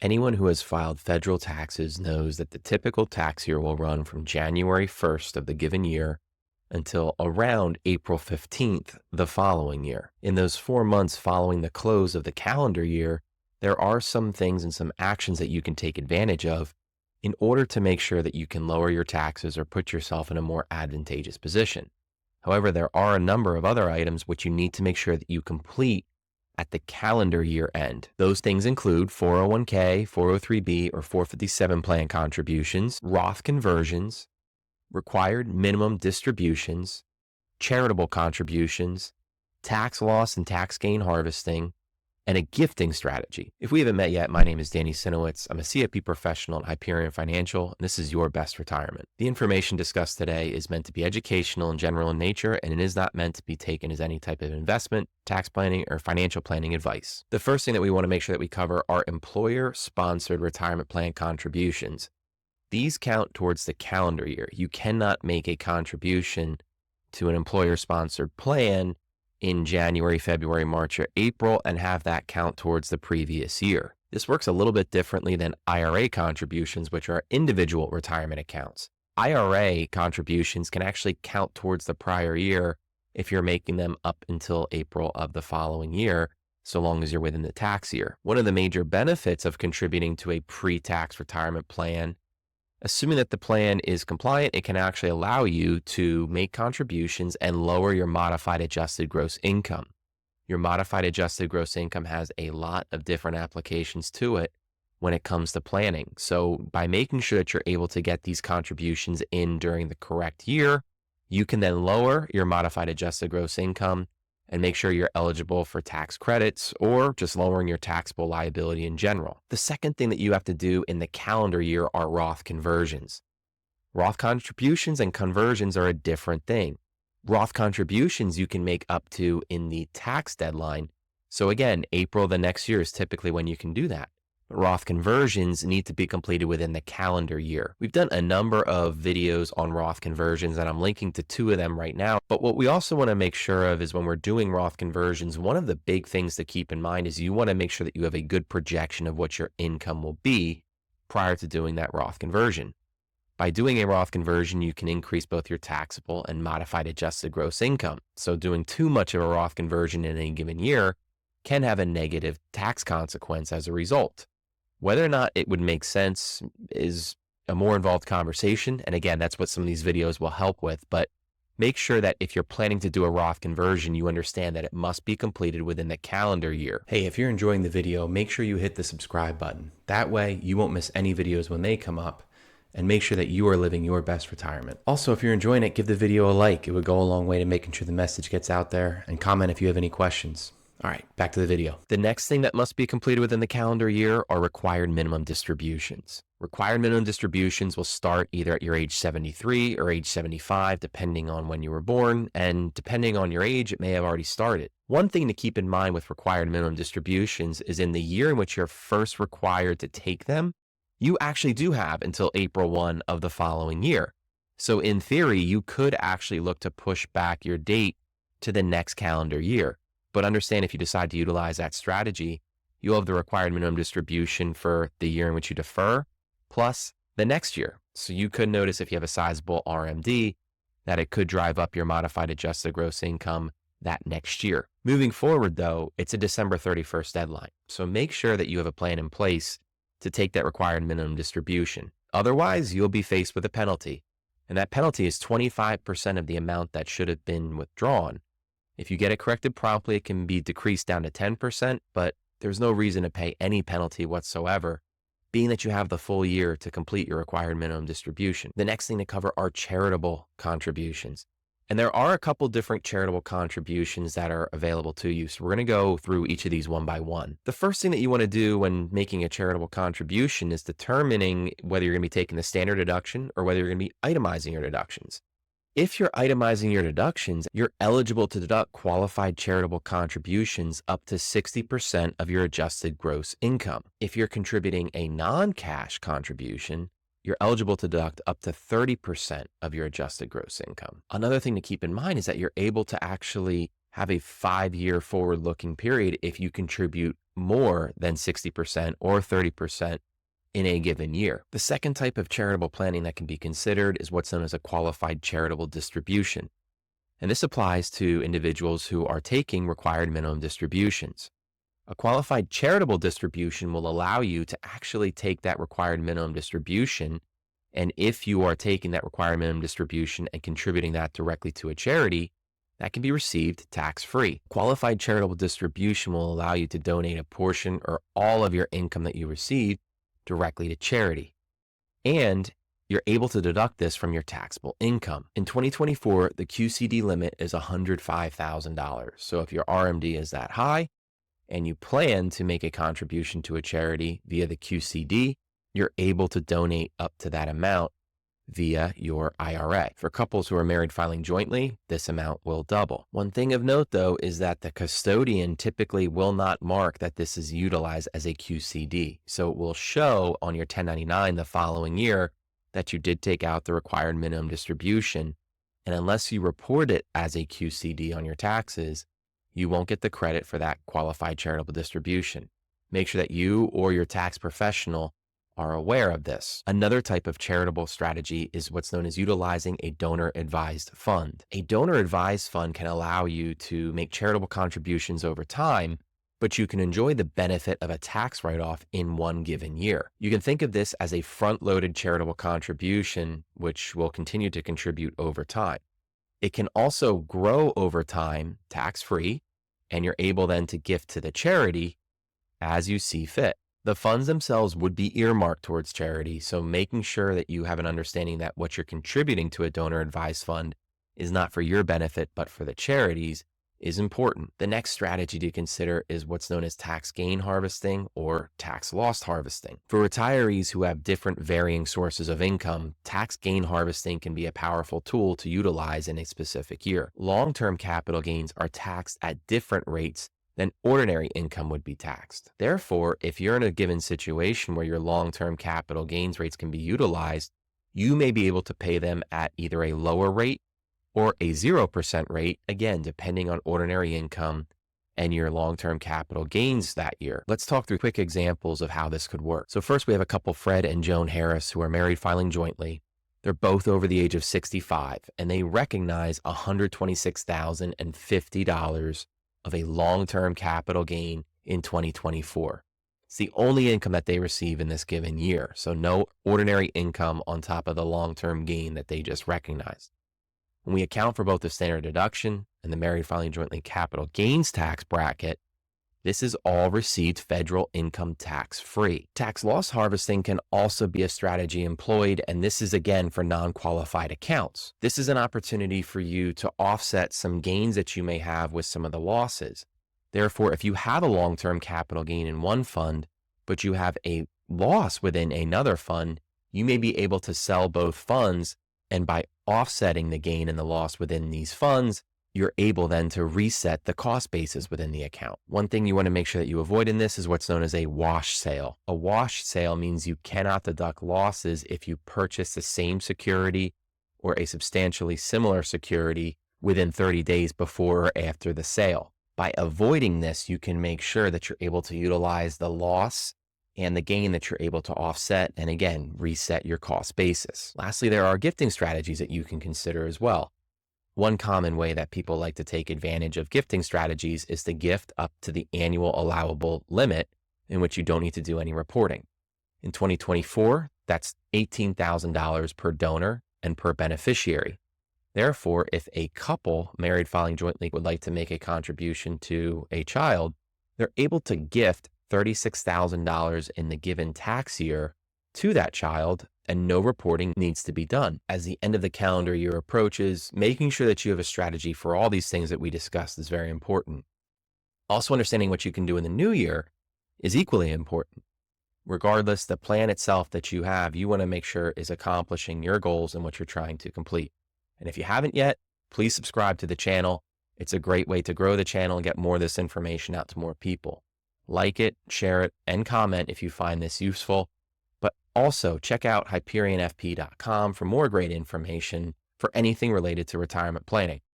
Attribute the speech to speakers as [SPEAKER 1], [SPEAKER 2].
[SPEAKER 1] Anyone who has filed federal taxes knows that the typical tax year will run from January 1st of the given year until around April 15th the following year. In those 4 months following the close of the calendar year, there are some things and some actions that you can take advantage of in order to make sure that you can lower your taxes or put yourself in a more advantageous position. However, there are a number of other items which you need to make sure that you complete at the calendar year end. Those things include 401k, 403b, or 457 plan contributions, Roth conversions, required minimum distributions, charitable contributions, tax loss and tax gain harvesting, and a gifting strategy. If we haven't met yet, my name is Danny Cieniewicz. I'm a CFP professional at Hyperion Financial, and this is your best retirement. The information discussed today is meant to be educational and general in nature, and it is not meant to be taken as any type of investment, tax planning, or financial planning advice. The first thing that we want to make sure that we cover are employer-sponsored retirement plan contributions. These count towards the calendar year. You cannot make a contribution to an employer-sponsored plan in January, February, March, or April and have that count towards the previous year. This works a little bit differently than IRA contributions, which are individual retirement accounts. IRA contributions can actually count towards the prior year if you're making them up until April of the following year, so long as you're within the tax year. One of the major benefits of contributing to a pre-tax retirement plan, assuming that the plan is compliant, it can actually allow you to make contributions and lower your modified adjusted gross income. Your modified adjusted gross income has a lot of different applications to it when it comes to planning. So by making sure that you're able to get these contributions in during the correct year, you can then lower your modified adjusted gross income and make sure you're eligible for tax credits or just lowering your taxable liability in general. The second thing that you have to do in the calendar year are Roth conversions. Roth contributions and conversions are a different thing. Roth contributions you can make up to in the tax deadline. So again, April the next year is typically when you can do that. Roth conversions need to be completed within the calendar year. We've done a number of videos on Roth conversions, and I'm linking to 2 of them right now. But what we also want to make sure of is when we're doing Roth conversions, one of the big things to keep in mind is you want to make sure that you have a good projection of what your income will be prior to doing that Roth conversion. By doing a Roth conversion, you can increase both your taxable and modified adjusted gross income. So doing too much of a Roth conversion in any given year can have a negative tax consequence as a result. Whether or not it would make sense is a more involved conversation. And again, that's what some of these videos will help with. But make sure that if you're planning to do a Roth conversion, you understand that it must be completed within the calendar year. Hey, if you're enjoying the video, make sure you hit the subscribe button. That way you won't miss any videos when they come up, and make sure that you are living your best retirement. Also, if you're enjoying it, give the video a like. It would go a long way to making sure the message gets out there, and comment if you have any questions. All right, back to the video. The next thing that must be completed within the calendar year are required minimum distributions. Required minimum distributions will start either at your age 73 or age 75, depending on when you were born, and depending on your age, it may have already started. One thing to keep in mind with required minimum distributions is in the year in which you're first required to take them, you actually do have until April 1 of the following year. So in theory, you could actually look to push back your date to the next calendar year. But understand, if you decide to utilize that strategy, you'll have the required minimum distribution for the year in which you defer, plus the next year. So you could notice, if you have a sizable RMD, that it could drive up your modified adjusted gross income that next year. Moving forward, though, it's a December 31st deadline. So make sure that you have a plan in place to take that required minimum distribution. Otherwise, you'll be faced with a penalty. And that penalty is 25% of the amount that should have been withdrawn. If you get it corrected promptly, it can be decreased down to 10%, but there's no reason to pay any penalty whatsoever, being that you have the full year to complete your required minimum distribution. The next thing to cover are charitable contributions. And there are a couple different charitable contributions that are available to you. So we're going to go through each of these one by one. The first thing that you want to do when making a charitable contribution is determining whether you're going to be taking the standard deduction or whether you're going to be itemizing your deductions. If you're itemizing your deductions, you're eligible to deduct qualified charitable contributions up to 60% of your adjusted gross income. If you're contributing a non-cash contribution, you're eligible to deduct up to 30% of your adjusted gross income. Another thing to keep in mind is that you're able to actually have a 5-year forward-looking period if you contribute more than 60% or 30% in a given year. The second type of charitable planning that can be considered is what's known as a qualified charitable distribution. And this applies to individuals who are taking required minimum distributions. A qualified charitable distribution will allow you to actually take that required minimum distribution. And if you are taking that required minimum distribution and contributing that directly to a charity, that can be received tax-free. Qualified charitable distribution will allow you to donate a portion or all of your income that you receive directly to charity. And you're able to deduct this from your taxable income. In 2024, the QCD limit is $105,000. So if your RMD is that high and you plan to make a contribution to a charity via the QCD, you're able to donate up to that amount via your IRA. For couples who are married filing jointly, this amount will double. One thing of note, though, is that the custodian typically will not mark that this is utilized as a QCD. So it will show on your 1099 the following year that you did take out the required minimum distribution. And unless you report it as a QCD on your taxes, you won't get the credit for that qualified charitable distribution. Make sure that you or your tax professional are aware of this. Another type of charitable strategy is what's known as utilizing a donor-advised fund. A donor-advised fund can allow you to make charitable contributions over time, but you can enjoy the benefit of a tax write-off in one given year. You can think of this as a front-loaded charitable contribution, which will continue to contribute over time. It can also grow over time tax-free, and you're able then to gift to the charity as you see fit. The funds themselves would be earmarked towards charity, so making sure that you have an understanding that what you're contributing to a donor-advised fund is not for your benefit, but for the charities is important. The next strategy to consider is what's known as tax gain harvesting or tax loss harvesting. For retirees who have different varying sources of income, tax gain harvesting can be a powerful tool to utilize in a specific year. Long-term capital gains are taxed at different rates than ordinary income would be taxed. Therefore, if you're in a given situation where your long-term capital gains rates can be utilized, you may be able to pay them at either a lower rate or a 0% rate, again, depending on ordinary income and your long-term capital gains that year. Let's talk through quick examples of how this could work. So first, we have a couple, Fred and Joan Harris, who are married filing jointly. They're both over the age of 65, and they recognize $126,050 of a long-term capital gain in 2024. It's the only income that they receive in this given year, so no ordinary income on top of the long-term gain that they just recognized. When we account for both the standard deduction and the married filing jointly capital gains tax bracket, this is all received federal income tax-free. Tax loss harvesting can also be a strategy employed, and this is again for non-qualified accounts. This is an opportunity for you to offset some gains that you may have with some of the losses. Therefore, if you have a long-term capital gain in one fund, but you have a loss within another fund, you may be able to sell both funds, and by offsetting the gain and the loss within these funds, you're able then to reset the cost basis within the account. One thing you want to make sure that you avoid in this is what's known as a wash sale. A wash sale means you cannot deduct losses if you purchase the same security or a substantially similar security within 30 days before or after the sale. By avoiding this, you can make sure that you're able to utilize the loss and the gain that you're able to offset, and again, reset your cost basis. Lastly, there are gifting strategies that you can consider as well. One common way that people like to take advantage of gifting strategies is to gift up to the annual allowable limit in which you don't need to do any reporting. In 2024, that's $18,000 per donor and per beneficiary. Therefore, if a couple married filing jointly would like to make a contribution to a child, they're able to gift $36,000 in the given tax year to that child, and no reporting needs to be done. As the end of the calendar year approaches, making sure that you have a strategy for all these things that we discussed is very important. Also, understanding what you can do in the new year is equally important. Regardless, the plan itself that you have, you want to make sure is accomplishing your goals and what you're trying to complete. And if you haven't yet, please subscribe to the channel. It's a great way to grow the channel and get more of this information out to more people. Like it, share it, and comment if you find this useful. But also check out HyperionFP.com for more great information for anything related to retirement planning.